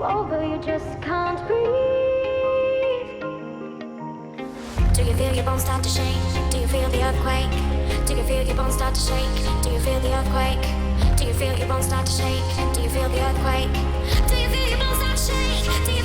over, you just can't breathe. Do you feel your bones start to shake? Do you feel the earthquake? Do you feel your bones start to shake? Do you feel the earthquake? Do you feel your bones start to shake? Do you feel the earthquake? Do you feel your bones start to shake?